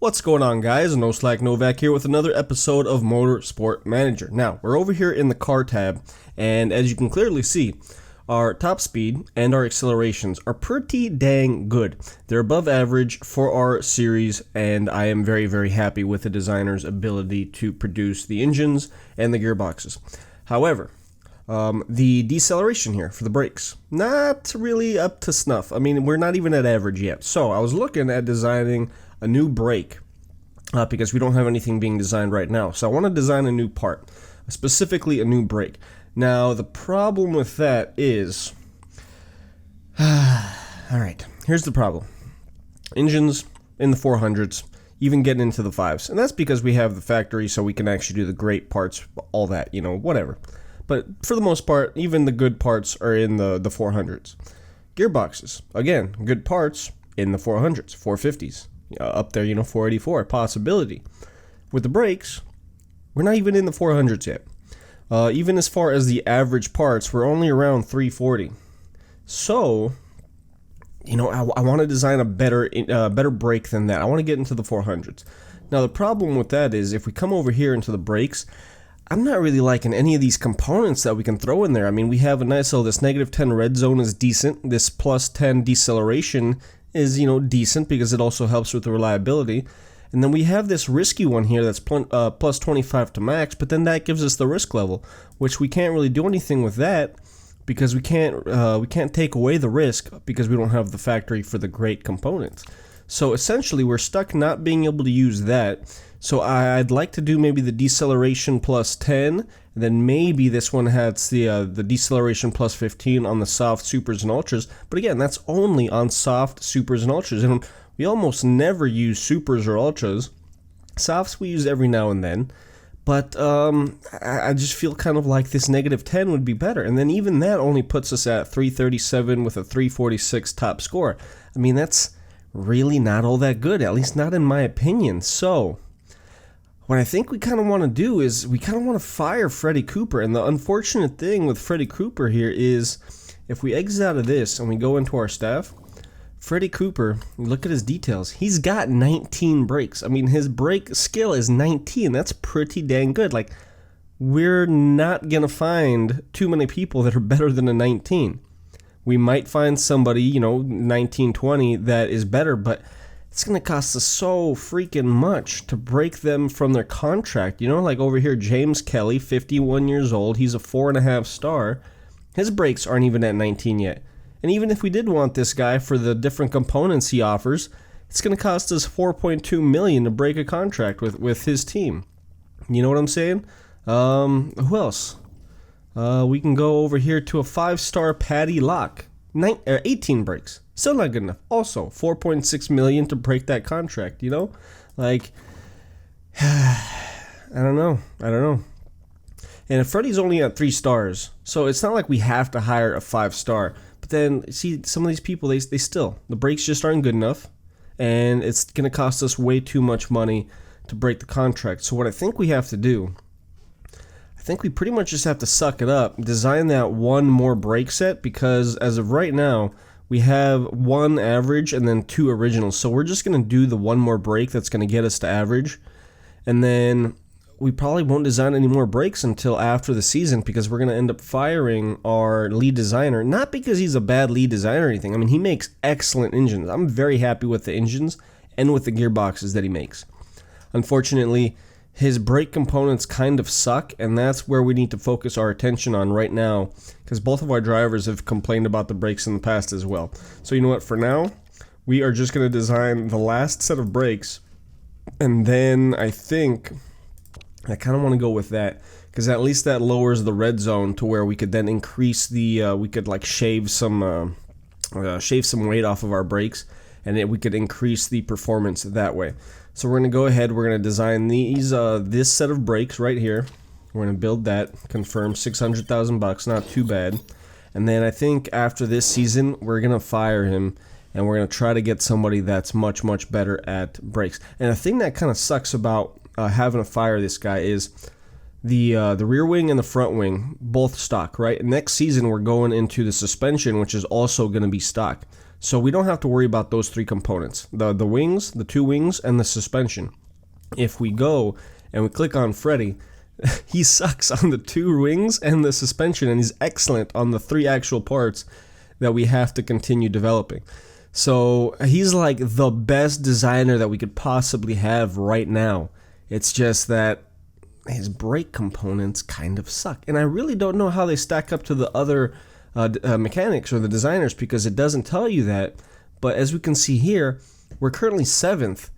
What's going on, guys? NoSlack Novak here with another episode of Motorsport Manager. Now, we're over here in the car tab, and as you can clearly see, our top speed and our accelerations are pretty dang good. They're above average for our series, and I am very, very happy with the designer's ability to produce the engines and the gearboxes. However, the deceleration here for the brakes, not really up to snuff. I mean, we're not even at average yet. So I was looking at designing a new brake because we don't have anything being designed right now. So I want to design a new part, specifically a new brake. Now, the problem with that is, alright, here's the problem. Engines in the 400s, even getting into the 5s. And that's because we have the factory, so we can actually do the great parts, all that, whatever. But for the most part, even the good parts are in the 400s. Gearboxes, again, good parts in the 400s, 450s. Up there, 484, possibility. With the brakes, we're not even in the 400s yet. Even as far as the average parts, we're only around 340. So, I want to design a better brake than that. I want to get into the 400s. Now, the problem with that is, if we come over here into the brakes, I'm not really liking any of these components that we can throw in there. I mean, we have a nice little, this -10 red zone is decent. This +10 deceleration is, decent because it also helps with the reliability. And then we have this risky one here that's plus 25 to max, but then that gives us the risk level, which we can't really do anything with that because we can't take away the risk because we don't have the factory for the great components. So essentially, we're stuck not being able to use that. So I'd like to do maybe the deceleration +10, and then maybe this one has the deceleration +15 on the soft supers and ultras. But again, that's only on soft supers and ultras, and we almost never use supers or ultras. Softs we use every now and then, but I just feel kind of like this -10 would be better. And then even that only puts us at 337 with a 346 top score. I mean, that's really not all that good, at least not in my opinion. So what I think we kind of want to do is we kind of want to fire Freddie Cooper. And the unfortunate thing with Freddie Cooper here is if we exit out of this and we go into our staff, Freddie Cooper, look at his details. He's got 19 brakes. I mean, his brake skill is 19. That's pretty dang good. Like, we're not going to find too many people that are better than a 19. We might find somebody, 19, 20 that is better, but it's going to cost us so freaking much to break them from their contract. Like over here, James Kelly, 51 years old. He's a 4.5 star. His brakes aren't even at 19 yet. And even if we did want this guy for the different components he offers, it's going to cost us $4.2 million to break a contract with his team. You know what I'm saying? Who else? We can go over here to a 5-star Paddy Locke. 18 brakes. Still not good enough. Also, $4.6 million to break that contract, Like, I don't know. And Freddie's only at 3 stars, so it's not like we have to hire a 5-star. But then, see, some of these people, they still, the brakes just aren't good enough, and it's going to cost us way too much money to break the contract. So what I think we have to do, I think we pretty much just have to suck it up, design that one more brake set, because as of right now, we have 1 average and then 2 originals. So we're just going to do the one more brake that's going to get us to average. And then we probably won't design any more brakes until after the season because we're going to end up firing our lead designer. Not because he's a bad lead designer or anything. I mean, he makes excellent engines. I'm very happy with the engines and with the gearboxes that he makes. Unfortunately, his brake components kind of suck, and that's where we need to focus our attention on right now, because both of our drivers have complained about the brakes in the past as well. So you know what, for now, we are just going to design the last set of brakes, and then I think I kind of want to go with that, because at least that lowers the red zone to where we could then increase the, we could like shave some weight off of our brakes, and we could increase the performance that way. So we're going to go ahead, we're going to design this set of brakes right here. We're going to build that, confirm $600,000, not too bad. And then I think after this season, we're going to fire him, and we're going to try to get somebody that's much, much better at brakes. And the thing that kind of sucks about having to fire this guy is the rear wing and the front wing, both stock, right? Next season, we're going into the suspension, which is also going to be stock. So we don't have to worry about those three components, the wings, the two wings, and the suspension. If we go and we click on Freddy, he sucks on the two wings and the suspension, and he's excellent on the three actual parts that we have to continue developing. So he's like the best designer that we could possibly have right now. It's just that his brake components kind of suck, and I really don't know how they stack up to the other mechanics or the designers, because it doesn't tell you that. But as we can see here, we're currently 7th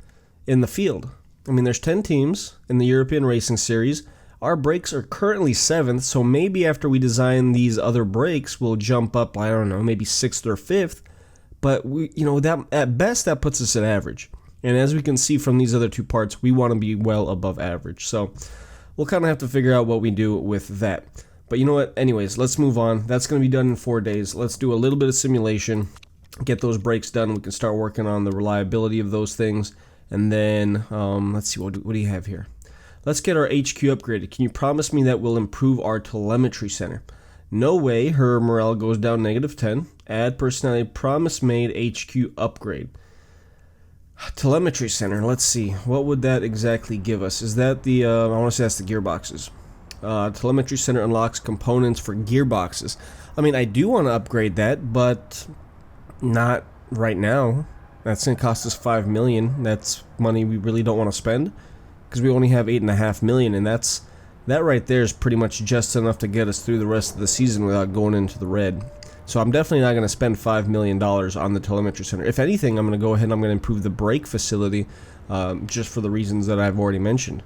in the field. I mean, there's 10 teams in the European Racing Series. Our brakes are currently 7th, so maybe after we design these other brakes, we'll jump up, I don't know, maybe 6th or 5th. But we, that at best that puts us at average. And as we can see from these other two parts, we want to be well above average. So we'll kind of have to figure out what we do with that. But you know what? Anyways, let's move on. That's going to be done in 4 days. Let's do a little bit of simulation, get those brakes done. We can start working on the reliability of those things. And then let's see, what do you have here? Let's get our HQ upgraded. Can you promise me that will improve our telemetry center? No way. Her morale goes down -10. Add personality. Promise made. HQ upgrade. Telemetry center. Let's see. What would that exactly give us? Is that the... I want to say that's the gearboxes. Telemetry center unlocks components for gearboxes. I mean, I do want to upgrade that, but not right now. That's going to cost us $5 million. That's money we really don't want to spend, because we only have $8.5 million, and that right there is pretty much just enough to get us through the rest of the season without going into the red. So I'm definitely not going to spend $5 million on the telemetry center. If anything, I'm going to go ahead and I'm going to improve the brake facility, just for the reasons that I've already mentioned.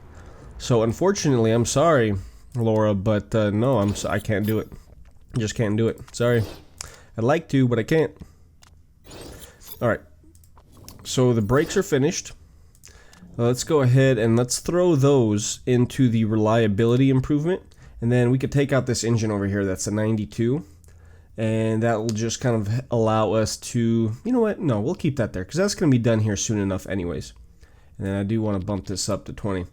So unfortunately, I'm sorry, Laura, but no, I can't do it. I just can't do it. Sorry. I'd like to, but I can't. All right. So the brakes are finished. Let's go ahead and let's throw those into the reliability improvement, and then we could take out this engine over here that's a 92, and that will just kind of allow us to, you know what, no, we'll keep that there because that's going to be done here soon enough anyways. And then I do want to bump this up to 20.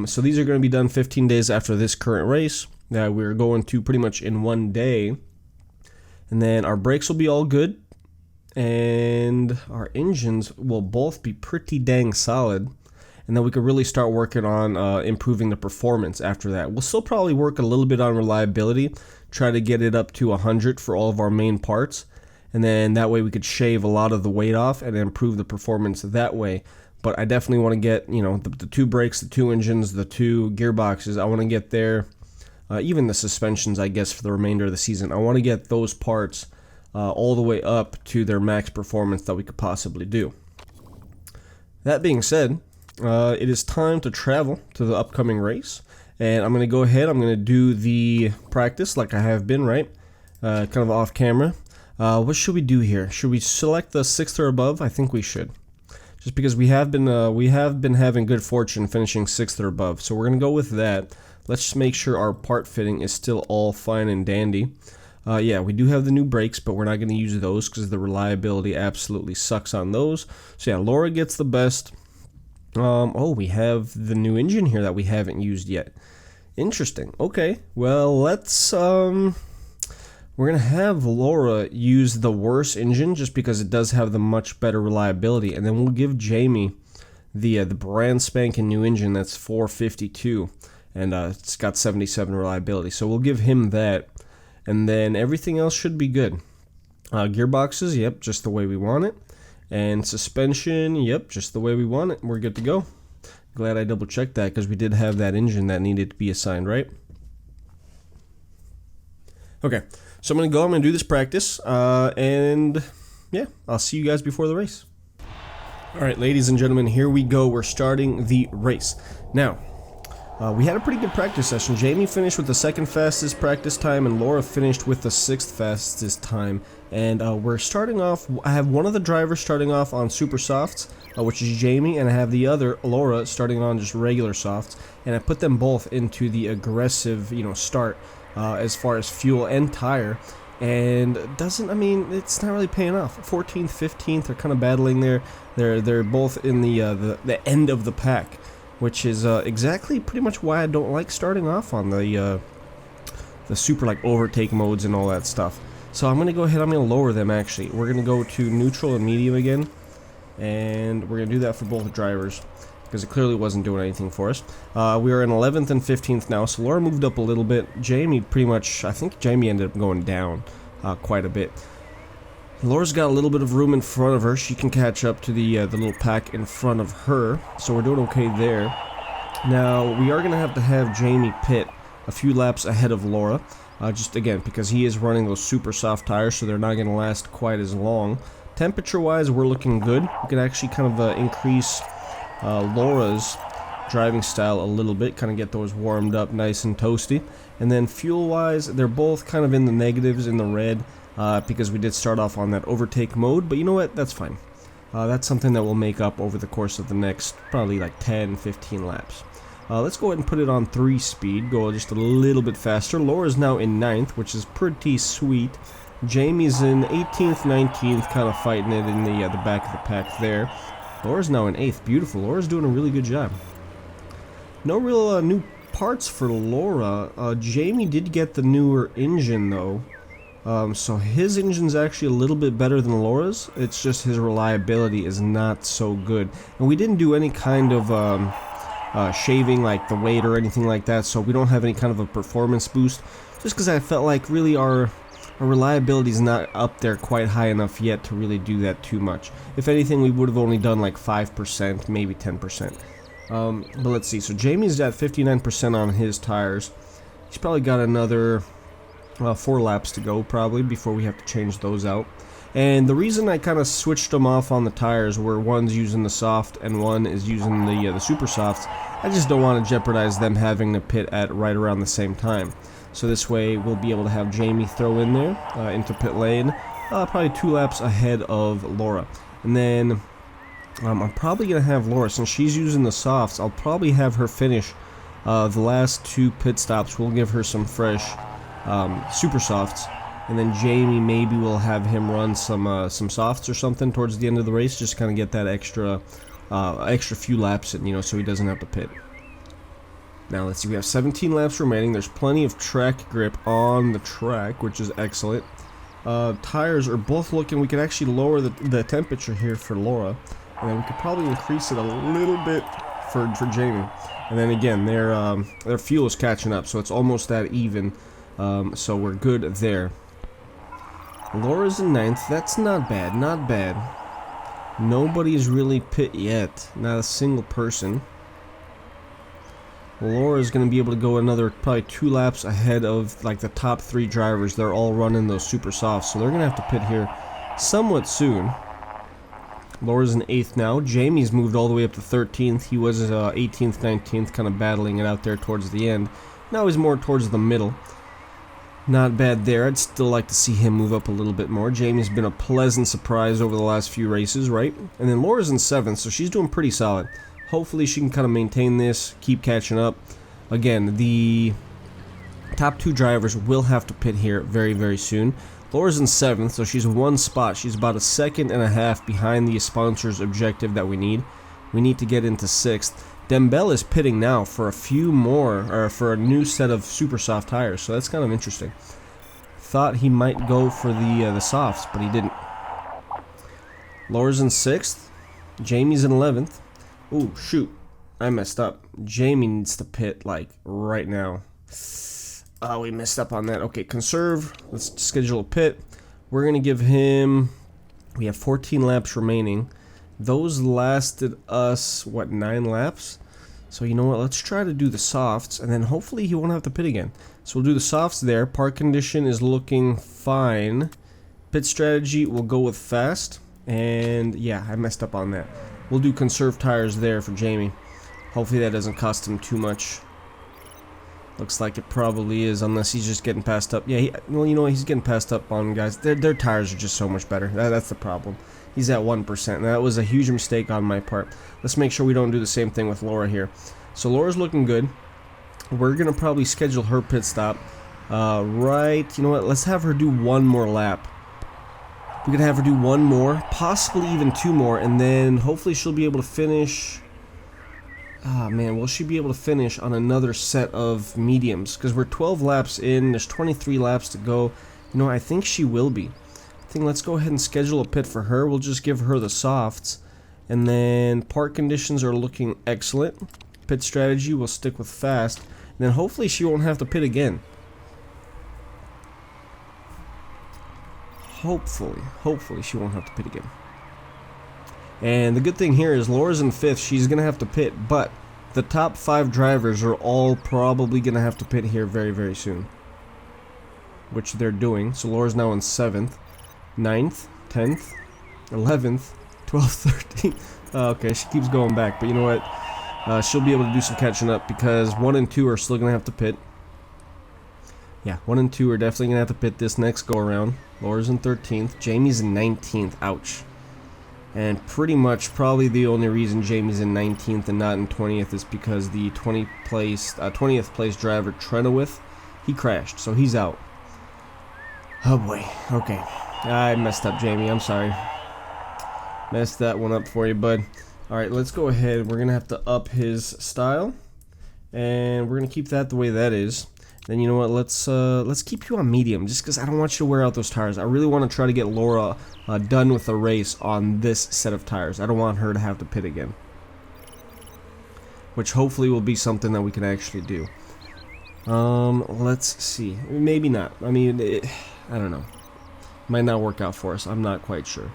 So these are going to be done 15 days after this current race that we're going to pretty much in 1 day, and then our brakes will be all good. And our engines will both be pretty dang solid, and then we could really start working on improving the performance after that. We'll still probably work a little bit on reliability, try to get it up to 100 for all of our main parts, and then that way we could shave a lot of the weight off and improve the performance that way. But I definitely want to get, the two brakes, the two engines, the two gearboxes. I want to get there, even the suspensions, I guess, for the remainder of the season. I want to get those parts all the way up to their max performance that we could possibly do. That being said, it is time to travel to the upcoming race, and I'm going to go ahead, I'm going to do the practice like I have been, right? Kind of off camera. What should we do here? Should we select the 6th or above? I think we should, just because we have been having good fortune finishing 6th or above, so we're going to go with that. Let's just make sure our part fitting is still all fine and dandy. Yeah, we do have the new brakes, but we're not going to use those because the reliability absolutely sucks on those. So yeah, Laura gets the best. Oh, we have the new engine here that we haven't used yet. Interesting. Okay, well, let's we're going to have Laura use the worst engine just because it does have the much better reliability, and then we'll give Jamie the brand spanking new engine that's 452, and it's got 77 reliability. So we'll give him that. And then everything else should be good. Gearboxes, yep, just the way we want it. And suspension, yep, just the way we want it. We're good to go. Glad I double checked that because we did have that engine that needed to be assigned, right? Okay, so I'm going to go. I'm going to do this practice. And yeah, I'll see you guys before the race. All right, ladies and gentlemen, here we go. We're starting the race. Now, we had a pretty good practice session. Jamie finished with the 2nd fastest practice time, and Laura finished with the 6th fastest time. And we're starting off, I have one of the drivers starting off on super softs, which is Jamie, and I have the other, Laura, starting on just regular softs. And I put them both into the aggressive, start as far as fuel and tire. And it's not really paying off. 14th, 15th, they're kind of battling there. They're both in the end of the pack, which is exactly pretty much why I don't like starting off on the super overtake modes and all that stuff. So I'm going to go ahead, I'm going to lower them actually. We're going to go to neutral and medium again. And we're going to do that for both drivers, because it clearly wasn't doing anything for us. We are in 11th and 15th now, so Laura moved up a little bit. Jamie pretty much, I think Jamie ended up going down quite a bit. Laura's got a little bit of room in front of her. She can catch up to the little pack in front of her, so we're doing okay there. Now, we are going to have Jamie pit a few laps ahead of Laura, just again, because he is running those super soft tires, so they're not going to last quite as long. Temperature-wise, we're looking good. We could actually kind of increase Laura's driving style a little bit, kind of get those warmed up nice and toasty. And then fuel-wise, they're both kind of in the negatives, in the red, because we did start off on that overtake mode, but you know what, that's fine. That's something that we'll make up over the course of the next probably like 10-15 laps. Let's go ahead and put it on 3-speed, go just a little bit faster. Laura's now in 9th, which is pretty sweet. Jamie's in 18th, 19th, kind of fighting it in the back of the pack there. Laura's now in 8th. Beautiful. Laura's doing a really good job. No real new parts for Laura. Jamie did get the newer engine, though. So his engine's actually a little bit better than Laura's. It's just his reliability is not so good. And we didn't do any kind of shaving, like the weight or anything like that, so we don't have any kind of a performance boost. Just because I felt like really our reliability is not up there quite high enough yet to really do that too much. If anything, we would have only done like 5%, maybe 10%. But let's see. So Jamie's at 59% on his tires. He's probably got another 4 laps to go probably before we have to change those out. And the reason I kind of switched them off on the tires, where one's using the soft and one is using the super softs, I just don't want to jeopardize them having to pit at right around the same time. So this way we'll be able to have Jamie throw in there into pit lane, probably 2 laps ahead of Laura. And then I'm probably going to have Laura, since she's using the softs, I'll probably have her finish the last 2 pit stops. We'll give her some fresh super softs, and then Jamie, maybe we'll have him run some softs or something towards the end of the race, just kind of get that extra few laps in, you know, so he doesn't have to pit. Now let's see, we have 17 laps remaining. There's plenty of track grip on the track, which is excellent. Tires are both looking, we could actually lower the temperature here for Laura, and then we could probably increase it a little bit for Jamie. And then again, their fuel is catching up, so it's almost that even, so we're good there. Laura's in 9th, that's not bad, not bad. Nobody's really pit yet, not a single person. Laura's going to be able to go another probably 2 laps ahead of like the top 3 drivers. They're all running those super softs, so they're going to have to pit here somewhat soon. Laura's in 8th now. Jamie's moved all the way up to 13th. He was 18th, 19th, kind of battling it out there towards the end. Now he's more towards the middle. Not bad there. I'd still like to see him move up a little bit more. Jamie's been a pleasant surprise over the last few races, right? And then Laura's in 7th, so she's doing pretty solid. Hopefully she can kind of maintain this, keep catching up. Again, the top 2 drivers will have to pit here very, very soon. Laura's in 7th, so she's 1 spot. She's about a second and a half behind the sponsor's objective that we need. We need to get into 6th. Dembele is pitting now for a few more, or for a new set of super soft tires, so that's kind of interesting. Thought he might go for the softs, but he didn't. Laura's in 6th. Jamie's in 11th. Ooh, shoot. I messed up. Jamie needs to pit, like, right now. Oh, we messed up on that. Okay, conserve. Let's schedule a pit. We're going to give him... We have 14 laps remaining. Those lasted us, what, 9 laps? So, you know what? Let's try to do the softs, and then hopefully he won't have to pit again. So, we'll do the softs there. Park condition is looking fine. Pit strategy, we'll go with fast. And, yeah, I messed up on that. We'll do conserve tires there for Jamie. Hopefully that doesn't cost him too much. Looks like it probably is, unless he's just getting passed up. Yeah, well, you know what? He's getting passed up on guys. Their tires are just so much better. That's the problem. He's at 1%, and that was a huge mistake on my part. Let's make sure we don't do the same thing with Laura here. So Laura's looking good. We're going to probably schedule her pit stop. Right, you know what? Let's have her do 1 more lap. We could have her do 1 more, possibly even 2 more, and then hopefully she'll be able to finish... Ah, man, will she be able to finish on another set of mediums? Because we're 12 laps in, there's 23 laps to go, You know, I think she will be. I think let's go ahead and schedule a pit for her. We'll just give her the softs. And then park conditions are looking excellent. Pit strategy, we'll stick with fast. And then hopefully she won't have to pit again. Hopefully she won't have to pit again. And the good thing here is Laura's in 5th. She's going to have to pit. But the top 5 drivers are all probably going to have to pit here very, very soon. Which they're doing. So Laura's now in 7th. 9th. 10th. 11th. 12th, 13th. Okay, she keeps going back, but you know what? She'll be able to do some catching up because 1 and 2 are still going to have to pit. Yeah, 1 and 2 are definitely going to have to pit this next go around. Laura's in 13th. Jamie's in 19th. Ouch. And pretty much probably the only reason Jamie's in 19th and not in 20th is because the 20th place driver, Trenowith, he crashed, so he's out. Oh boy. Okay. I messed up, Jamie. I'm sorry. Messed that one up for you, bud. Alright, let's go ahead. We're going to have to up his style. And we're going to keep that the way that is. Then you know what, let's keep you on medium, just because I don't want you to wear out those tires. I really want to try to get Laura done with the race on this set of tires. I don't want her to have to pit again. Which hopefully will be something that we can actually do. Let's see. Maybe not. I mean, I don't know. Might not work out for us. I'm not quite sure.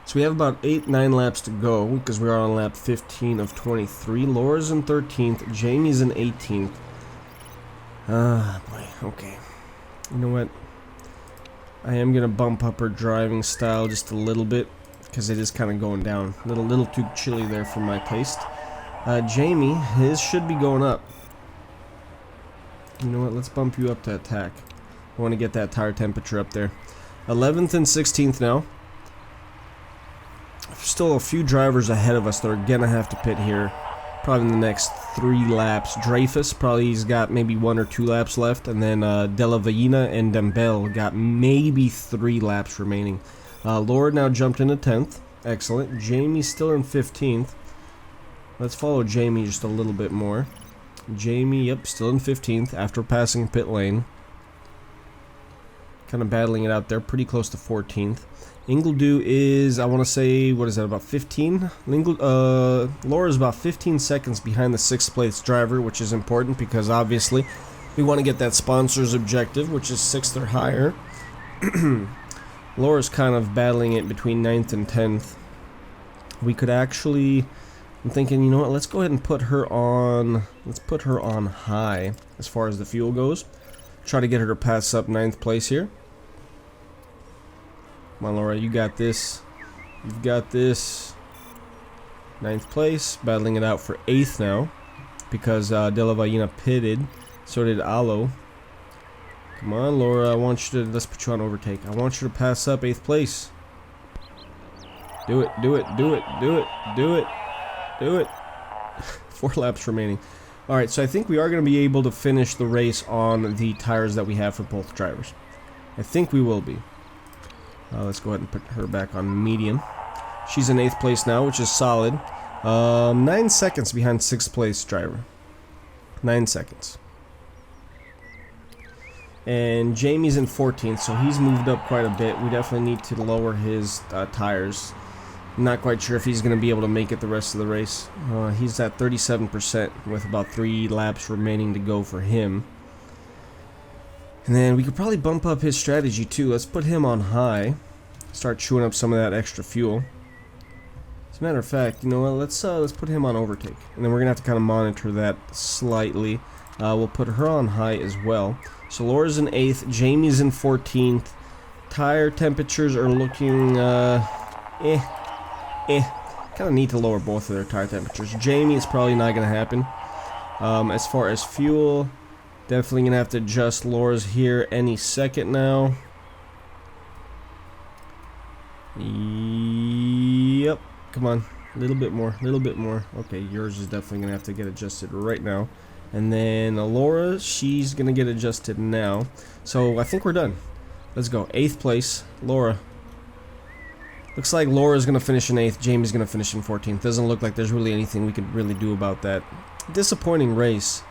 So we have about 8-9 laps to go because we are on lap 15 of 23. Laura's in 13th. Jamie's in 18th. Ah, boy. Okay. You know what? I am going to bump up her driving style just a little bit because it is kind of going down. A little too chilly there for my taste. Jamie, his should be going up. You know what? Let's bump you up to attack. I want to get that tire temperature up there. 11th and 16th now. Still a few drivers ahead of us that are gonna have to pit here probably in the next 3 laps. Dreyfus, probably he's got maybe 1 or 2 laps left, and then Della Veina and Dembele got maybe 3 laps remaining. Laura now jumped into 10th. Excellent. Jamie's still in 15th. Let's follow Jamie just a little bit more. Jamie, yep, still in 15th after passing pit lane. Kind of battling it out there, pretty close to 14th. Ingledew is, I want to say, what is that, about 15? Laura's about 15 seconds behind the 6th place driver, which is important because obviously we want to get that sponsor's objective, which is 6th or higher. Laura's kind of battling it between 9th and 10th. We could actually, I'm thinking, you know what, let's go ahead and put her on high as far as the fuel goes. Try to get her to pass up 9th place here. Come on, Laura, you got this. You've got this. 9th place, battling it out for 8th now, because Della Veina pitted. So did Alo. Come on, Laura, I want you to, let's put you on overtake. I want you to pass up 8th place. Do it, do it, do it, do it, do it, do it. 4 laps remaining. Alright, so I think we are going to be able to finish the race on the tires that we have for both drivers. I think we will be. Let's go ahead and put her back on medium. She's in 8th place now, which is solid. 9 seconds behind 6th place driver. 9 seconds. And Jamie's in 14th, so he's moved up quite a bit. We definitely need to lower his tires. I'm not quite sure if he's going to be able to make it the rest of the race. He's at 37% with about 3 laps remaining to go for him. And then we could probably bump up his strategy too. Let's put him on high. Start chewing up some of that extra fuel. As a matter of fact, you know what? Let's put him on overtake. And then we're going to have to kind of monitor that slightly. We'll put her on high as well. So Laura's in 8th. Jamie's in 14th. Tire temperatures are looking... Kind of need to lower both of their tire temperatures. Jamie is probably not going to happen. As far as fuel, definitely going to have to adjust Laura's here any second now. Yep. Come on. A little bit more. A little bit more. Okay, yours is definitely going to have to get adjusted right now. And then Laura, she's going to get adjusted now. So I think we're done. Let's go. 8th place. Laura. Looks like Laura's going to finish in 8th. Jamie's going to finish in 14th. Doesn't look like there's really anything we could really do about that. Disappointing race.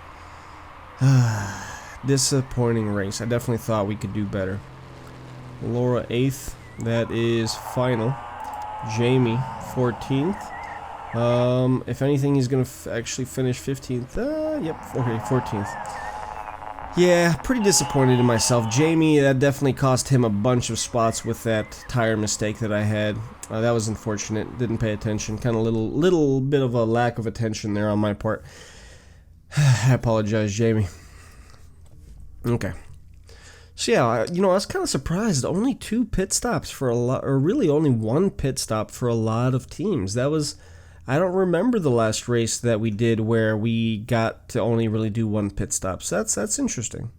Disappointing race. I definitely thought we could do better. Laura 8th. That is final. Jamie 14th. If anything, he's going to actually finish 15th. Yep, okay, 14th. Yeah, pretty disappointed in myself. Jamie, that definitely cost him a bunch of spots with that tire mistake that I had. That was unfortunate. Didn't pay attention. Kind of little bit of a lack of attention there on my part. I apologize, Jamie. Okay. So yeah, I was kind of surprised. Only 2 pit stops for a lot, or really only 1 pit stop for a lot of teams. That was, I don't remember the last race that we did where we got to only really do 1 pit stop. So that's interesting.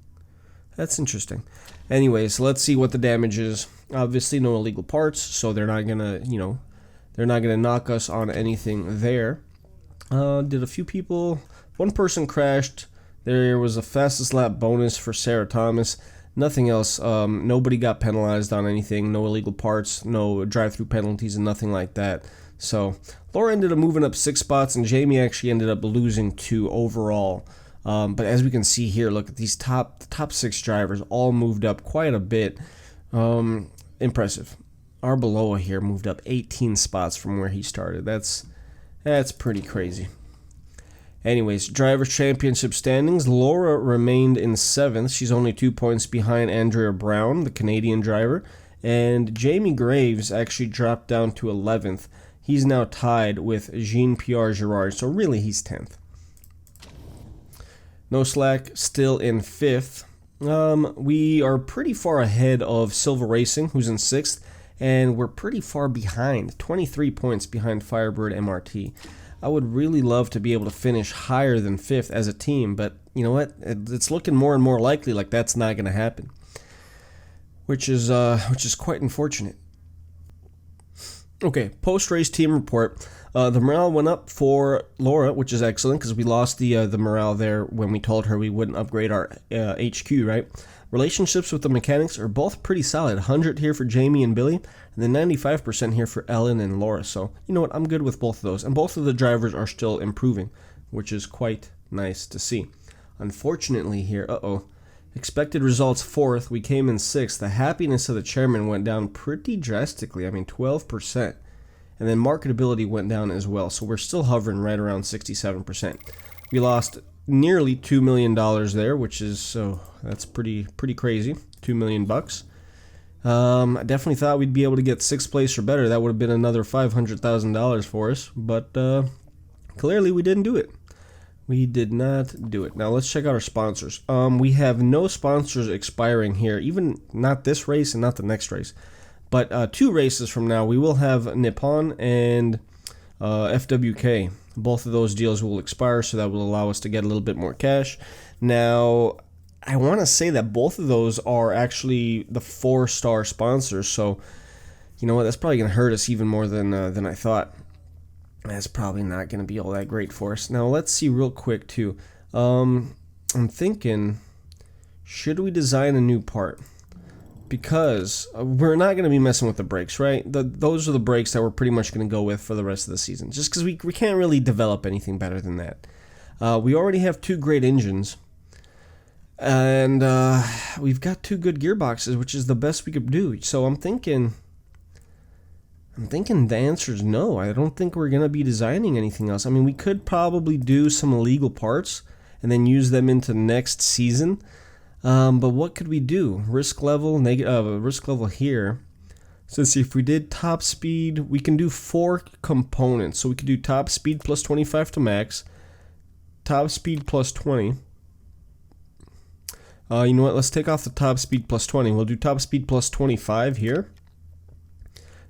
That's interesting. Anyways, let's see what the damage is. Obviously, no illegal parts, so they're not gonna, they're not gonna knock us on anything there. Did a few people? 1 person crashed. There was a fastest lap bonus for Sarah Thomas. Nothing else. Nobody got penalized on anything. No illegal parts. No drive-through penalties and nothing like that. So Laura ended up moving up 6 spots, and Jamie actually ended up losing 2 overall. But as we can see here, look at these top 6 drivers all moved up quite a bit. Impressive. Arbeloa here moved up 18 spots from where he started. That's pretty crazy. Anyways, Drivers' Championship standings. Laura remained in 7th. She's only 2 points behind Andrea Brown, the Canadian driver. And Jamie Graves actually dropped down to 11th. He's now tied with Jean-Pierre Girard, so really he's 10th. NoSlack still in 5th. We are pretty far ahead of Silver Racing, who's in 6th. And we're pretty far behind, 23 points behind Firebird MRT. I would really love to be able to finish higher than 5th as a team, but you know what? It's looking more and more likely like that's not going to happen, which is quite unfortunate. Okay, post-race team report. The morale went up for Laura, which is excellent because we lost the morale there when we told her we wouldn't upgrade our HQ, right? Relationships with the mechanics are both pretty solid. 100 here for Jamie and Billy, and then 95% here for Ellen and Laura. So, you know what? I'm good with both of those. And both of the drivers are still improving, which is quite nice to see. Unfortunately here, expected results 4th. We came in 6th. The happiness of the chairman went down pretty drastically. I mean, 12%. And then marketability went down as well. So we're still hovering right around 67%. We lost nearly $2 million there, which is that's pretty crazy. $2 million bucks. I definitely thought we'd be able to get 6th place or better. That would have been another $500,000 for us, but clearly we didn't do it. We did not do it. Now let's check out our sponsors. We have no sponsors expiring here, even not this race and not the next race, but 2 races from now we will have Nippon and FWK. Both of those deals will expire, so that will allow us to get a little bit more cash. Now, I want to say that both of those are actually the 4-star sponsors, so you know what? That's probably going to hurt us even more than I thought. That's probably not going to be all that great for us. Now, let's see real quick, too. I'm thinking, should we design a new part? Because we're not going to be messing with the brakes, right? Those are the brakes that we're pretty much going to go with for the rest of the season, just because we can't really develop anything better than that. We already have 2 great engines, and we've got 2 good gearboxes, which is the best we could do. So I'm thinking the answer is no. I don't think we're going to be designing anything else. I mean, we could probably do some illegal parts and then use them into next season. But what could we do? Risk level here. So let's see, if we did top speed, we can do 4 components. So we could do top speed plus 25 to max, top speed plus 20. You know what? Let's take off the top speed plus 20. We'll do top speed plus 25 here.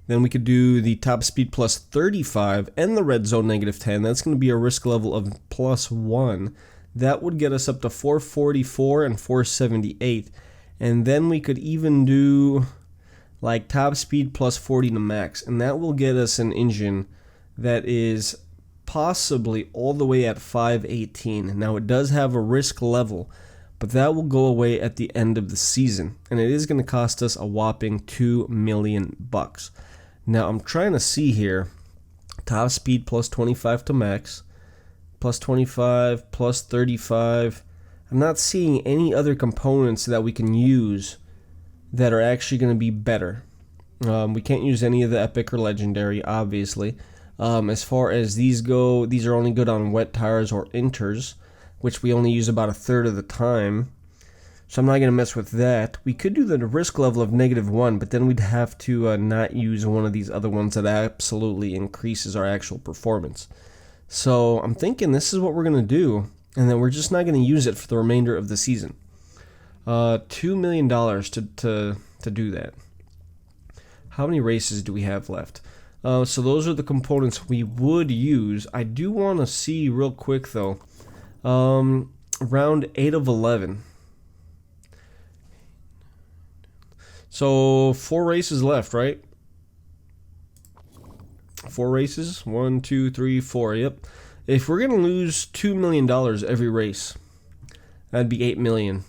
Then we could do the top speed plus 35 and the red zone negative 10. That's going to be a risk level of plus 1. That would get us up to 444 and 478. And then we could even do like top speed plus 40 to max. And that will get us an engine that is possibly all the way at 518. Now it does have a risk level, but that will go away at the end of the season. And it is going to cost us a whopping $2 million. Now I'm trying to see here. Top speed plus 25 to max. Plus 25, plus 35. I'm not seeing any other components that we can use that are actually going to be better. We can't use any of the epic or legendary, obviously. As far as these go, these are only good on wet tires or inters, which we only use about a third of the time. So I'm not going to mess with that. We could do the risk level of -1, but then we'd have to not use one of these other ones that absolutely increases our actual performance. So I'm thinking this is what we're going to do, and then we're just not going to use it for the remainder of the season. $2 million to do that. How many races do we have left? So those are the components we would use. I do want to see real quick though. Round 8 of 11. So 4 races left, right? 4 races. 1, 2, 3, 4. Yep. If we're gonna lose $2 million every race, that'd be $8 million.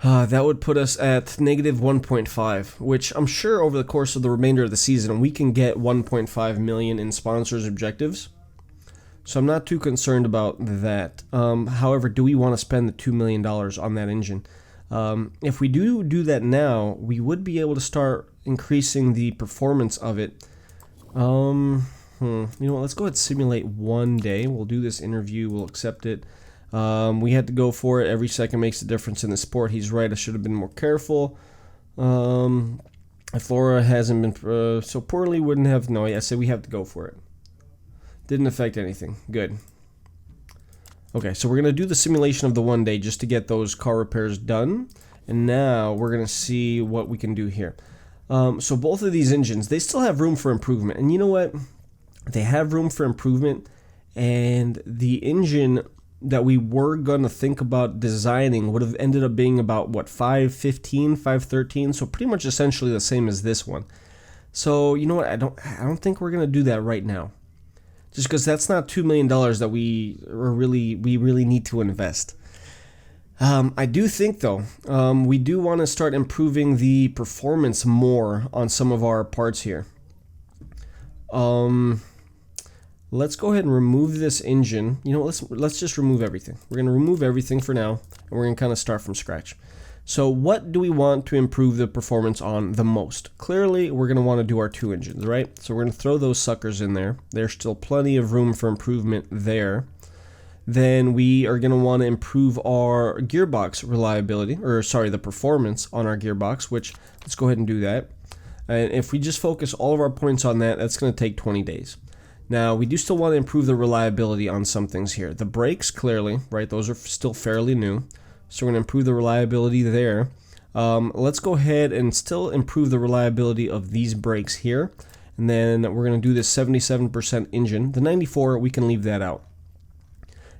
That would put us at -1.5, which I'm sure over the course of the remainder of the season we can get 1.5 million in sponsors' objectives. So I'm not too concerned about that. However, do we want to spend the $2 million on that engine? If we do that now, we would be able to start increasing the performance of it. You know what, let's go ahead and simulate one day. We'll do this interview, we'll accept it. We had to go for it. Every second makes a difference in the sport. He's right, I should have been more careful. If Flora hasn't been so poorly, wouldn't have. No, I said we have to go for it. Didn't affect anything. Good. Okay, so we're going to do the simulation of the one day just to get those car repairs done. And now we're going to see what we can do here. So both of these engines, they still have room for improvement. And you know what? They have room for improvement. And the engine that we were going to think about designing would have ended up being about, what, 515, 513? So pretty much essentially the same as this one. So, you know what? I don't think we're going to do that right now. Just because that's not $2 million that we really need to invest. I do think, though, we do want to start improving the performance more on some of our parts here. Let's go ahead and remove this engine. You know, let's just remove everything. We're going to remove everything for now, and we're going to kind of start from scratch. So what do we want to improve the performance on the most? Clearly, we're going to want to do our 2 engines, right? So we're going to throw those suckers in there. There's still plenty of room for improvement there. Then we are going to want to improve our gearbox reliability, or sorry, the performance on our gearbox, which let's go ahead and do that. And if we just focus all of our points on that, that's going to take 20 days. Now, we do still want to improve the reliability on some things here. The brakes, clearly, right? Those are still fairly new. So we're going to improve the reliability there. Let's go ahead and still improve the reliability of these brakes here. And then we're going to do this 77% engine. The 94, we can leave that out.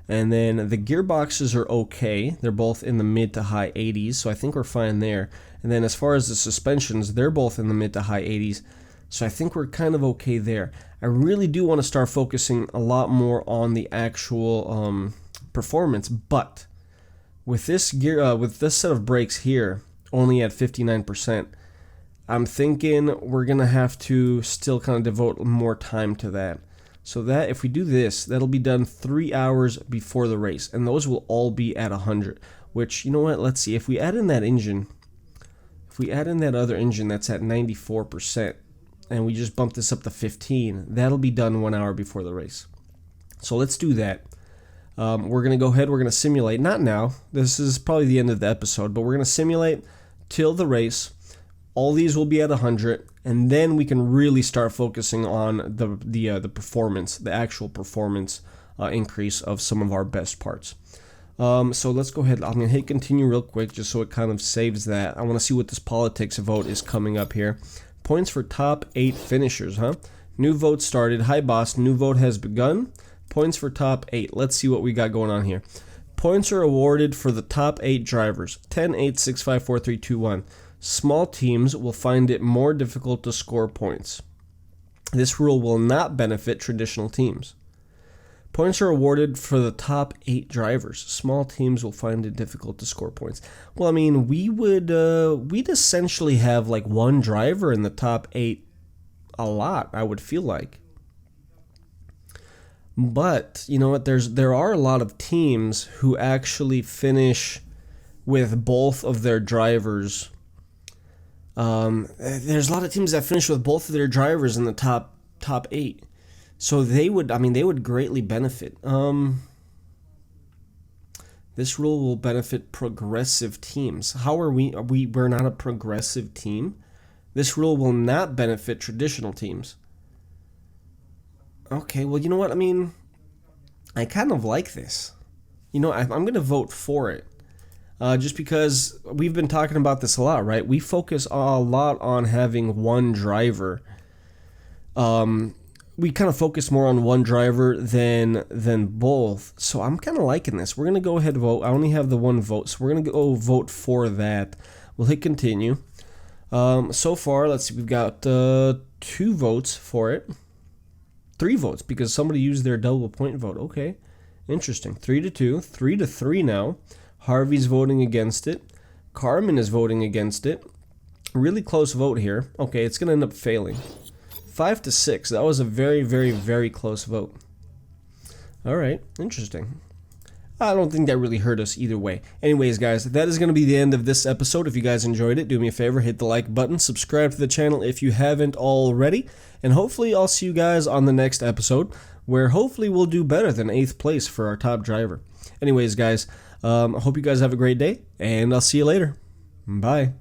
And then the gearboxes are okay. They're both in the mid to high 80s, so I think we're fine there. And then as far as the suspensions, they're both in the mid to high 80s. So I think we're kind of okay there. I really do want to start focusing a lot more on the actual performance, but with this with this set of brakes here only at 59%, I'm thinking we're gonna have to still kind of devote more time to that. So that if we do this, that'll be done 3 hours before the race, and those will all be at 100. Which, you know what? Let's see, if we add in that engine, if we add in that other engine that's at 94%, and we just bump this up to 15, that'll be done 1 hour before the race. So let's do that. We're going to go ahead, we're going to simulate, not now, this is probably the end of the episode, but we're going to simulate till the race. All these will be at 100, and then we can really start focusing on the performance, the actual performance increase of some of our best parts. So let's go ahead, I'm going to hit continue real quick just so it kind of saves that. I want to see what this politics vote is coming up here. Points for top 8 finishers, huh? New vote started. Hi, boss. New vote has begun. Points for top 8. Let's see what we got going on here. Points are awarded for the top 8 drivers. 10, 8, 6, 5, 4, 3, 2, 1. Small teams will find it more difficult to score points. This rule will not benefit traditional teams. Points are awarded for the top 8 drivers. Small teams will find it difficult to score points. Well, I mean, we'd essentially have like one driver in the top 8 a lot, I would feel like. But you know what? There are a lot of teams who actually finish with both of their drivers. There's a lot of teams that finish with both of their drivers in the top 8. So they would greatly benefit. This rule will benefit progressive teams. How are we? We're not a progressive team. This rule will not benefit traditional teams. Okay, well, you know what? I mean, I kind of like this. You know, I'm going to vote for it. Just because we've been talking about this a lot, right? We focus a lot on having one driver. We kind of focus more on one driver than both. So I'm kind of liking this. We're going to go ahead and vote. I only have the one vote, so we're going to go vote for that. We'll hit continue. So far, let's see, we've got 2 votes for it. 3 votes because somebody used their double point vote. Okay, interesting. 3-2, 3-3 now. Harvey's voting against it. Carmen is voting against it. Really close vote here. Okay, it's going to end up failing. 5-6. That was a very, very, very close vote. All right, interesting. I don't think that really hurt us either way. Anyways, guys, that is going to be the end of this episode. If you guys enjoyed it, do me a favor, hit the like button, subscribe to the channel if you haven't already, and hopefully I'll see you guys on the next episode, where hopefully we'll do better than 8th place for our top driver. Anyways, guys, I hope you guys have a great day, and I'll see you later. Bye.